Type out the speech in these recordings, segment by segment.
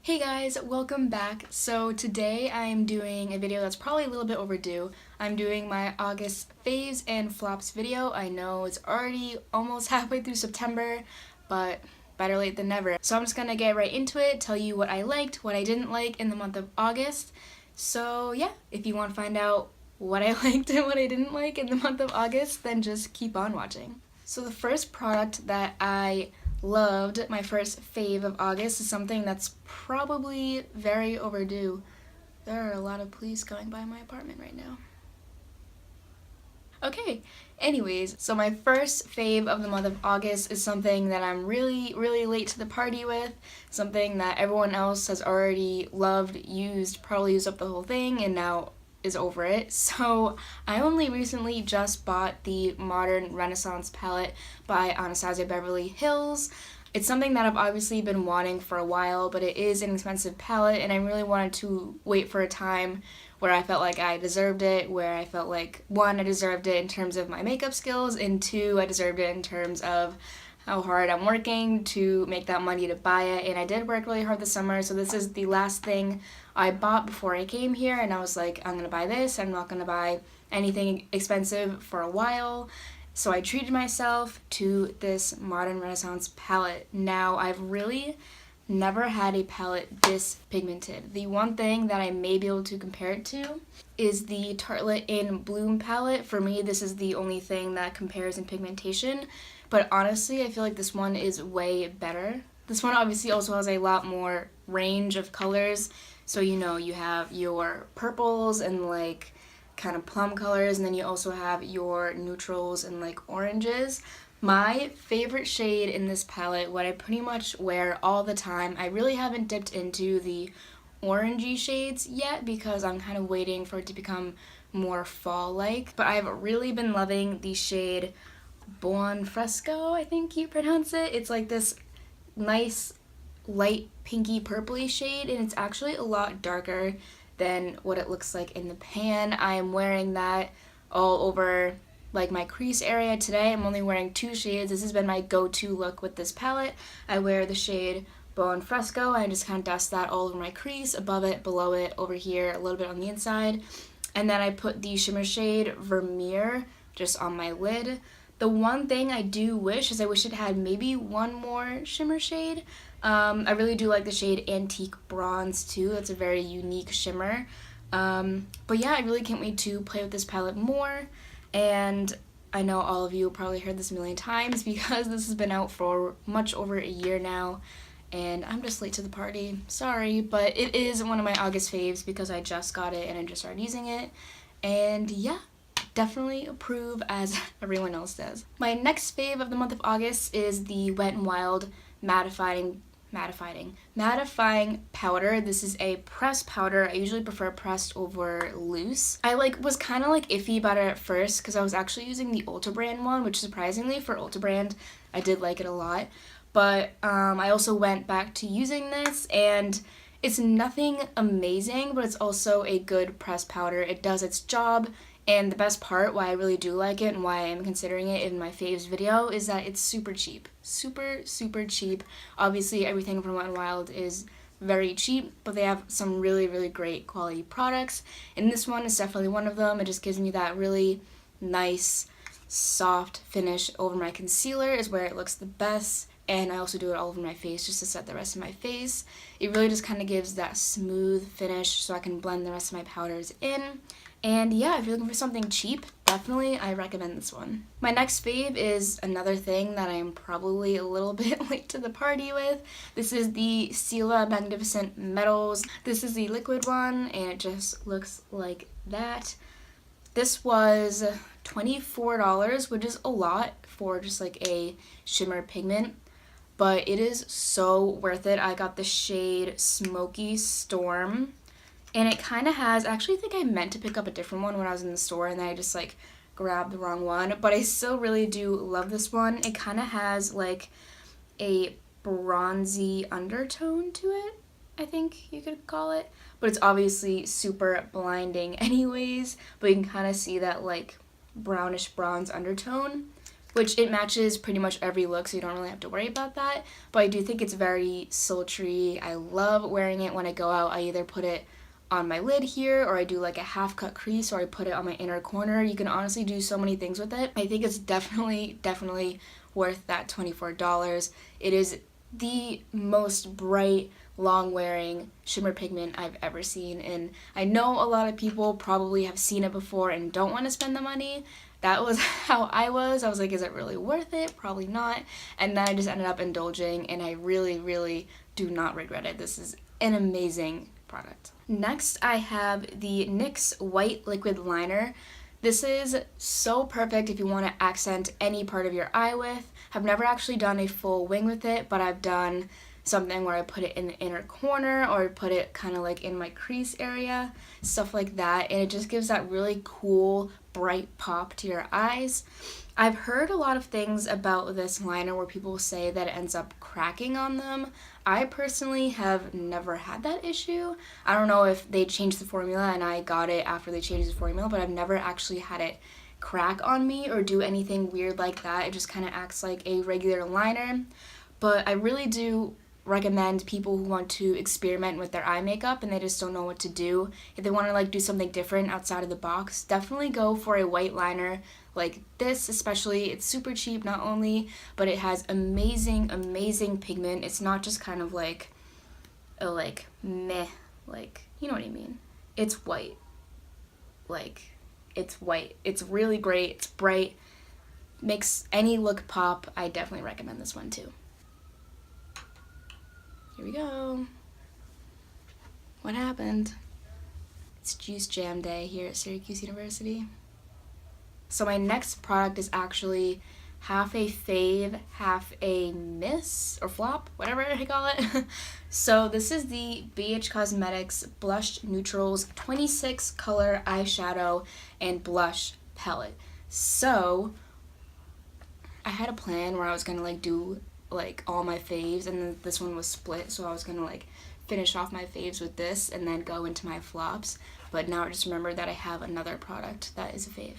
Hey guys, welcome back. So today I'm doing a video that's probably a little bit overdue. I'm doing my August Faves and Flops video. I know it's already almost halfway through September, but better late than never. So I'm just gonna get right into it, tell you what I liked, what I didn't like in the month of August. So yeah, if you want to find out what I liked and what I didn't like in the month of August, then just keep on watching. So the first product that I loved, my first fave of August, is something that's probably very overdue. There are a lot of police going by my apartment right now. Okay, anyways, so my first fave of the month of August is something that I'm really late to the party with, something that everyone else has already loved, used, probably used up the whole thing, and now is over it. So I only recently just bought the Modern Renaissance palette by Anastasia Beverly Hills. It's something that I've obviously been wanting for a while, but it is an expensive palette, and I really wanted to wait for a time where I felt like I deserved it, where I felt like, one, I deserved it in terms of my makeup skills, and two, I deserved it in terms of how hard I'm working to make that money to buy it. And I did work really hard this summer, so this is the last thing I bought before I came here, and I was like, I'm gonna buy this. I'm not gonna buy anything expensive for a while. So I treated myself to this Modern Renaissance palette. Now, I've really never had a palette this pigmented. The one thing that I may be able to compare it to is the Tartelette in Bloom palette. For me, this is the only thing that compares in pigmentation, but honestly, I feel like this one is way better. This one obviously also has a lot more range of colors, so you know, you have your purples and like kind of plum colors, and then you also have your neutrals and like oranges. My favorite shade in this palette, what I pretty much wear all the time, I really haven't dipped into the orangey shades yet because I'm kind of waiting for it to become more fall-like, but I've really been loving the shade Buon Fresco, I think you pronounce it. It's like this nice light pinky purpley shade, and it's actually a lot darker than what it looks like in the pan. I am wearing that all over like my crease area today. I'm only wearing two shades. This has been my go-to look with this palette. I wear the shade Buon Fresco. I just kind of dust that all over my crease, above it, below it, over here, a little bit on the inside. And then I put the shimmer shade Vermeer just on my lid. The one thing I do wish is I wish it had maybe one more shimmer shade. I really do like the shade Antique Bronze too. That's a very unique shimmer. But yeah, I really can't wait to play with this palette more. And I know all of you probably heard this a million times because this has been out for much over a year now, and I'm just late to the party. Sorry, but it is one of my August faves because I just got it and I just started using it. And yeah, definitely approve as everyone else does. My next fave of the month of August is the Wet n Wild mattifying powder. This is a pressed powder. I usually prefer pressed over loose. I was kind of iffy about it at first because I was actually using the Ulta brand one, which surprisingly for Ulta brand I did like it a lot. But I also went back to using this, and it's nothing amazing, but it's also a good pressed powder. It does its job. And the best part, why I really do like it and why I'm considering it in my faves video, is that it's super cheap. Super cheap. Obviously, everything from Wet n Wild is very cheap, but they have some really great quality products. And this one is definitely one of them. It just gives me that really nice, soft finish over my concealer is where it looks the best. And I also do it all over my face just to set the rest of my face. It really just kind of gives that smooth finish so I can blend the rest of my powders in. And yeah, if you're looking for something cheap, definitely I recommend this one. My next fave is another thing that I'm probably a little bit late to the party with. This is the Stila Magnificent Metals. This is the liquid one, and it just looks like that. This was $24, which is a lot for just like a shimmer pigment, but it is so worth it. I got the shade Smoky Storm. And it kind of has, actually I think I meant to pick up a different one when I was in the store, and then I just grabbed the wrong one. But I still really do love this one. It kind of has like a bronzy undertone to it, I think you could call it. But it's obviously super blinding anyways. But you can kind of see that brownish bronze undertone. which it matches pretty much every look, so you don't really have to worry about that. But I do think it's very sultry. I love wearing it when I go out. I either put it on my lid here, or I do like a half cut crease, or I put it on my inner corner. You can honestly do so many things with it. I think it's definitely worth that $24. It is the most bright, long wearing shimmer pigment I've ever seen, and I know a lot of people probably have seen it before and don't want to spend the money. That was how I was. I was like, is it really worth it? Probably not. And then I just ended up indulging, and I really do not regret it. This is an amazing product. Next, I have the NYX White Liquid Liner. This is so perfect if you want to accent any part of your eye with. I've never actually done a full wing with it, but I've done something where I put it in the inner corner, or put it kind of like in my crease area, stuff like that, and it just gives that really cool, bright pop to your eyes. I've heard a lot of things about this liner where people say that it ends up cracking on them. I personally have never had that issue. I don't know if they changed the formula and I got it after they changed the formula, but I've never actually had it crack on me or do anything weird like that. It just kind of acts like a regular liner. But I really do recommend people who want to experiment with their eye makeup and they just don't know what to do. If they want to like do something different outside of the box, definitely go for a white liner like this. Especially, it's super cheap not only, but it has amazing pigment. It's not just kind of like a like meh, like, you know what I mean. It's white. Like, it's white. It's really great. It's bright. Makes any look pop. I definitely recommend this one too. Here we go. What happened? It's Juice Jam Day here at Syracuse University. So my next product is actually half a fave, half a miss, or flop, whatever I call it. So this is the BH Cosmetics Blush Neutrals 26 color eyeshadow and blush palette. So I had a plan where I was gonna like do like all my faves, and then this one was split, so I was gonna like finish off my faves with this and then go into my flops. But now I just remembered that I have another product that is a fave.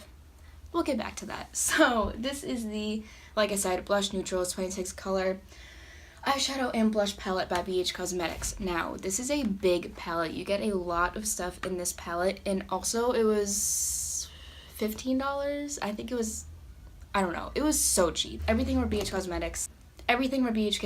We'll get back to that. So this is the, like I said, Blush Neutrals 26 color eyeshadow and blush palette by BH Cosmetics. Now this is a big palette. You get a lot of stuff in this palette, and also it was $15. I think it was, I don't know, it was so cheap. Everything from BH Cosmetics, everything from BH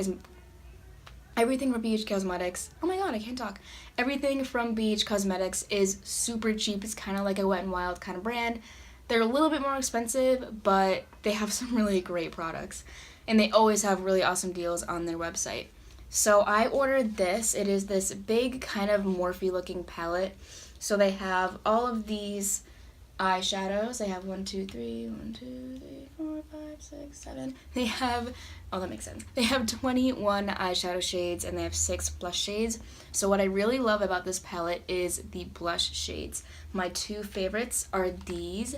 Cosmetics, oh my god, I can't talk. Everything from BH Cosmetics is super cheap. It's kind of like a Wet n Wild kind of brand. They're a little bit more expensive, but they have some really great products. And they always have really awesome deals on their website. So I ordered this. It is this big kind of Morphe looking palette. So they have all of these eyeshadows. They have 1, 2, 3, 4, 5, 6, 7. They have, oh, that makes sense. They have 21 eyeshadow shades and they have 6 blush shades. So what I really love about this palette is the blush shades. My two favorites are these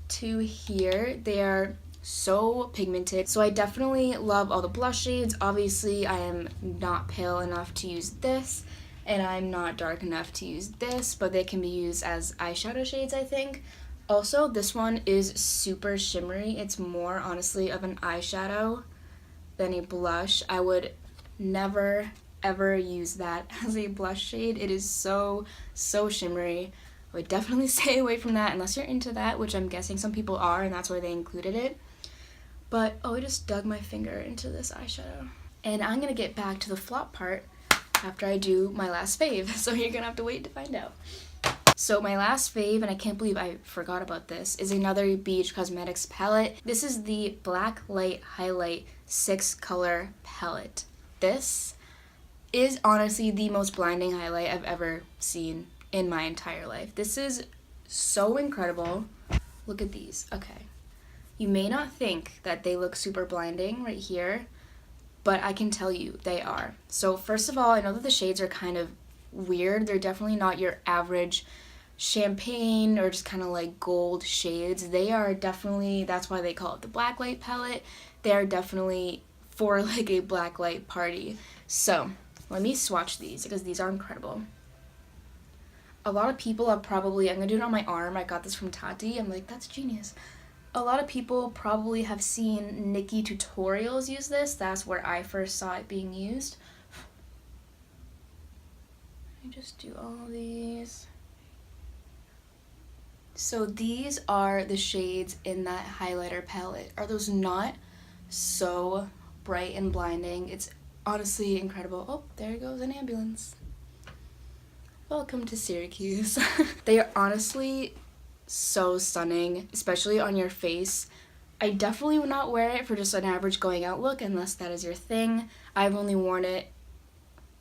two here. They are so pigmented. So I definitely love all the blush shades. Obviously, I am not pale enough to use this, and I'm not dark enough to use this, but they can be used as eyeshadow shades, I think. Also, this one is super shimmery. It's more, honestly, of an eyeshadow than a blush. I would never, ever use that as a blush shade. It is so shimmery. I would definitely stay away from that unless you're into that, which I'm guessing some people are, and that's why they included it. But, oh, I just dug my finger into this eyeshadow. And I'm going to get back to the flop part after I do my last fave, so you're going to have to wait to find out. So my last fave, and I can't believe I forgot about this, is another BH Cosmetics palette. This is the Black Light Highlight 6 color palette. This is honestly the most blinding highlight I've ever seen in my entire life. This is so incredible. Look at these. Okay. You may not think that they look super blinding right here, but I can tell you they are. So first of all, I know that the shades are kind of weird. They're definitely not your average champagne or just kind of like gold shades. They are definitely, that's why they call it the black light palette. They are definitely for like a black light party. So let me swatch these because these are incredible. A lot of people are probably, I'm gonna do it on my arm. I got this from Tati. I'm like, that's genius. A lot of people probably have seen Nikki tutorials use this. That's where I first saw it being used. Let me just do all of these. So these are the shades in that highlighter palette. Are those not so bright and blinding? It's honestly incredible. Oh, there goes an ambulance. Welcome to Syracuse. They are honestly so stunning, especially on your face. I definitely would not wear it for just an average going out look unless that is your thing. I've only worn it,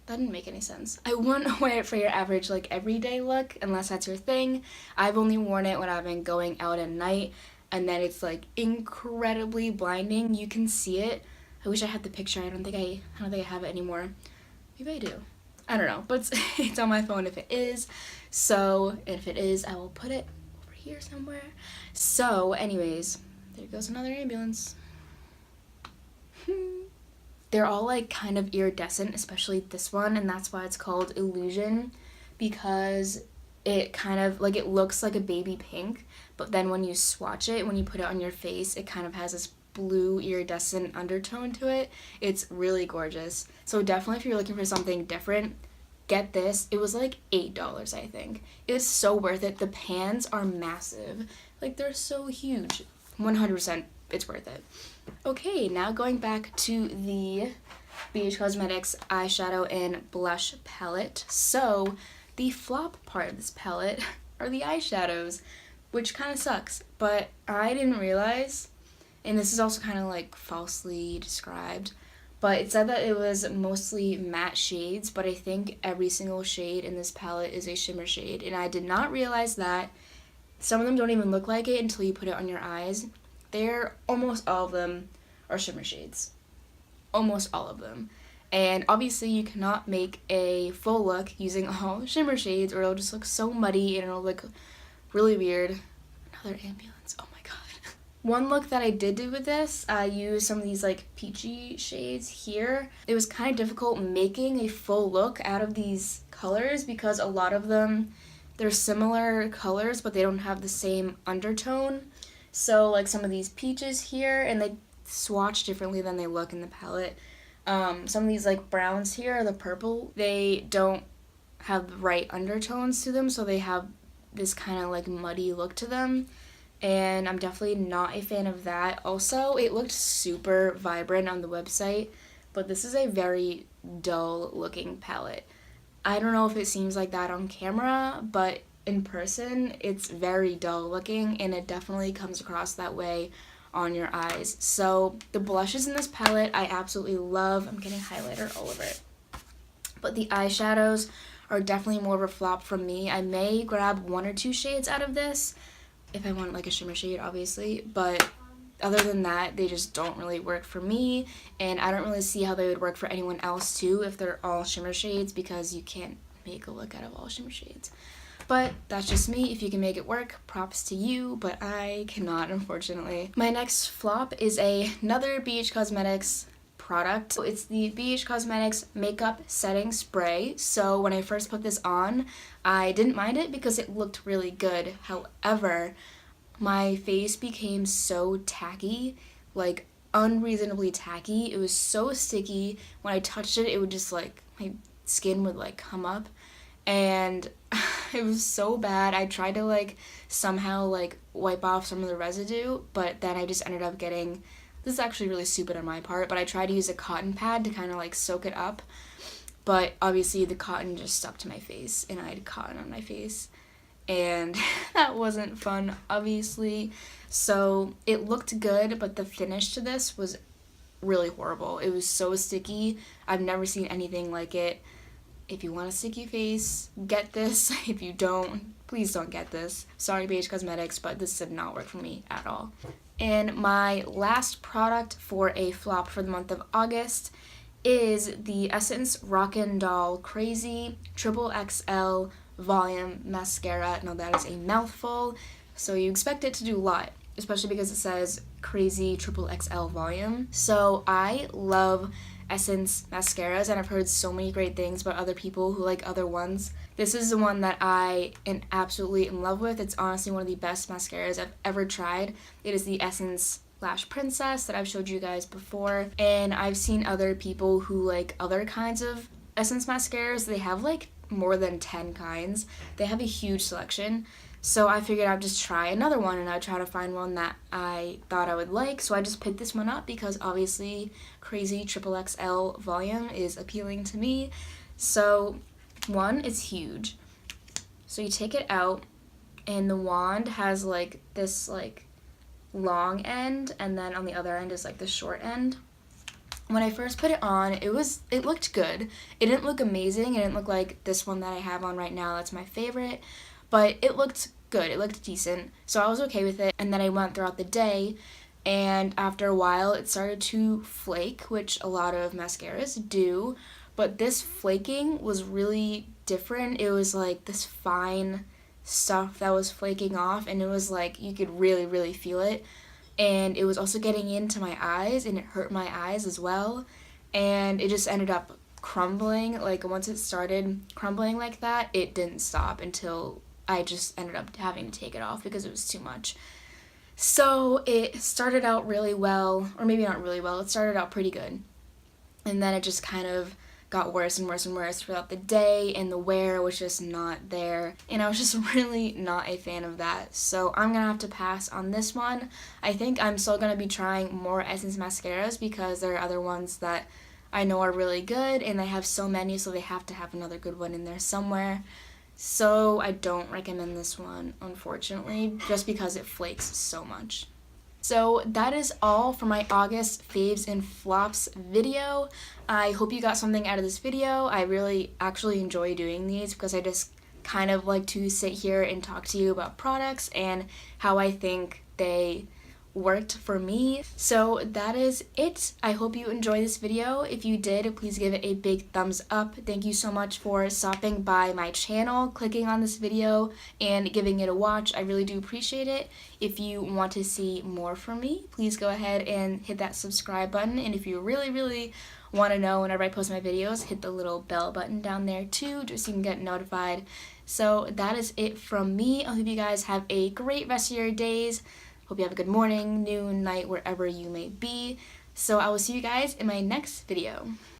that didn't make any sense. I wouldn't wear it for your average like everyday look unless that's your thing. I've only worn it when I've been going out at night, and then it's like incredibly blinding. You can see it. I wish I had the picture. I don't think I have it anymore. Maybe I do. I don't know, but it's on my phone if it is. So if it is, I will put it over here somewhere. So anyways, there goes another ambulance. They're all like kind of iridescent, especially this one, and that's why it's called Illusion, because it kind of like, it looks like a baby pink, but then when you swatch it, when you put it on your face, it kind of has this blue iridescent undertone to it. It's really gorgeous. So definitely if you're looking for something different, get this. It was like $8, I think. It's so worth it. The pans are massive. Like, they're so huge. 100% it's worth it. Okay, now going back to the BH Cosmetics eyeshadow and blush palette. So the flop part of this palette are the eyeshadows, which kind of sucks, but I didn't realize, and this is also kind of like falsely described, but it said that it was mostly matte shades, but I think every single shade in this palette is a shimmer shade, and I did not realize that. Some of them don't even look like it until you put it on your eyes. Almost all of them are shimmer shades. Almost all of them. And obviously you cannot make a full look using all shimmer shades, or it'll just look so muddy and it'll look really weird. Another ambulance, oh my god. One look that I did do with this, I used some of these like peachy shades here. It was kind of difficult making a full look out of these colors because a lot of them, they're similar colors, but they don't have the same undertone. So like some of these peaches here, and they swatch differently than they look in the palette. Some of these like browns here, the purple, they don't have the right undertones to them, so they have this kind of like muddy look to them. And I'm definitely not a fan of that. Also, it looked super vibrant on the website, but this is a very dull looking palette. I don't know if it seems like that on camera, but in person, it's very dull looking, and it definitely comes across that way on your eyes. So the blushes in this palette, I absolutely love. I'm getting highlighter all over it. But the eyeshadows are definitely more of a flop from me. I may grab 1 or 2 shades out of this, if I want like a shimmer shade, obviously, but other than that, they just don't really work for me, and I don't really see how they would work for anyone else too if they're all shimmer shades, because you can't make a look out of all shimmer shades. But that's just me. If you can make it work, props to you, but I cannot, unfortunately. My next flop is another BH Cosmetics product. So it's the BH Cosmetics Makeup Setting Spray. So when I first put this on, I didn't mind it because it looked really good. However, my face became so tacky, like unreasonably tacky. It was so sticky. When I touched it, it would just like, my skin would like come up, and it was so bad. I tried to like somehow like wipe off some of the residue, but then I just ended up getting, this is actually really stupid on my part, but I tried to use a cotton pad to kind of like soak it up, but obviously the cotton just stuck to my face, and I had cotton on my face, and that wasn't fun, obviously. So it looked good, but the finish to this was really horrible. It was so sticky. I've never seen anything like it. If you want a sticky face, get this. If you don't, please don't get this. Sorry, BH Cosmetics, but this did not work for me at all. And my last product for a flop for the month of August is the Essence Rockin' Doll Crazy XXXL Volume Mascara. Now that is a mouthful, so you expect it to do a lot, especially because it says Crazy XXXL Volume. So I love Essence mascaras, and I've heard so many great things about other people who like other ones. This is the one that I am absolutely in love with. It's honestly one of the best mascaras I've ever tried. It is the Essence Lash Princess that I've showed you guys before, and I've seen other people who like other kinds of Essence mascaras. They have like more than 10 kinds. They have a huge selection. So I figured I'd just try another one, and I'd try to find one that I thought I would like. So I just picked this one up because obviously crazy XXXL volume is appealing to me. So one, it's huge. So you take it out, and the wand has like this like long end, and then on the other end is like the short end. When I first put it on, it looked good. It didn't look amazing. It didn't look like this one that I have on right now. That's my favorite. But it looked good. It looked decent. So I was okay with it. And then I went throughout the day, and after a while it started to flake, which a lot of mascaras do. But this flaking was really different. It was like this fine stuff that was flaking off, and it was like you could really, really feel it. And it was also getting into my eyes, and it hurt my eyes as well. And it just ended up crumbling. Like once it started crumbling like that, it didn't stop until I just ended up having to take it off because it was too much. So it started out really well, or maybe not really well, it started out pretty good. And then it just kind of got worse and worse and worse throughout the day, and the wear was just not there. And I was just really not a fan of that. So I'm gonna have to pass on this one. I think I'm still gonna be trying more Essence mascaras because there are other ones that I know are really good, and they have so many, so they have to have another good one in there somewhere. So I don't recommend this one, unfortunately, just because it flakes so much. So that is all for my August Faves and Flops video. I hope you got something out of this video. I really actually enjoy doing these because I just kind of like to sit here and talk to you about products and how I think they worked for me. So that is it. I hope you enjoyed this video. If you did, please give it a big thumbs up. Thank you so much for stopping by my channel, clicking on this video, and giving it a watch. I really do appreciate it. If you want to see more from me, please go ahead and hit that subscribe button. And if you really, really want to know whenever I post my videos, hit the little bell button down there too, just so you can get notified. So that is it from me. I hope you guys have a great rest of your days. Hope you have a good morning, noon, night, wherever you may be. So I will see you guys in my next video.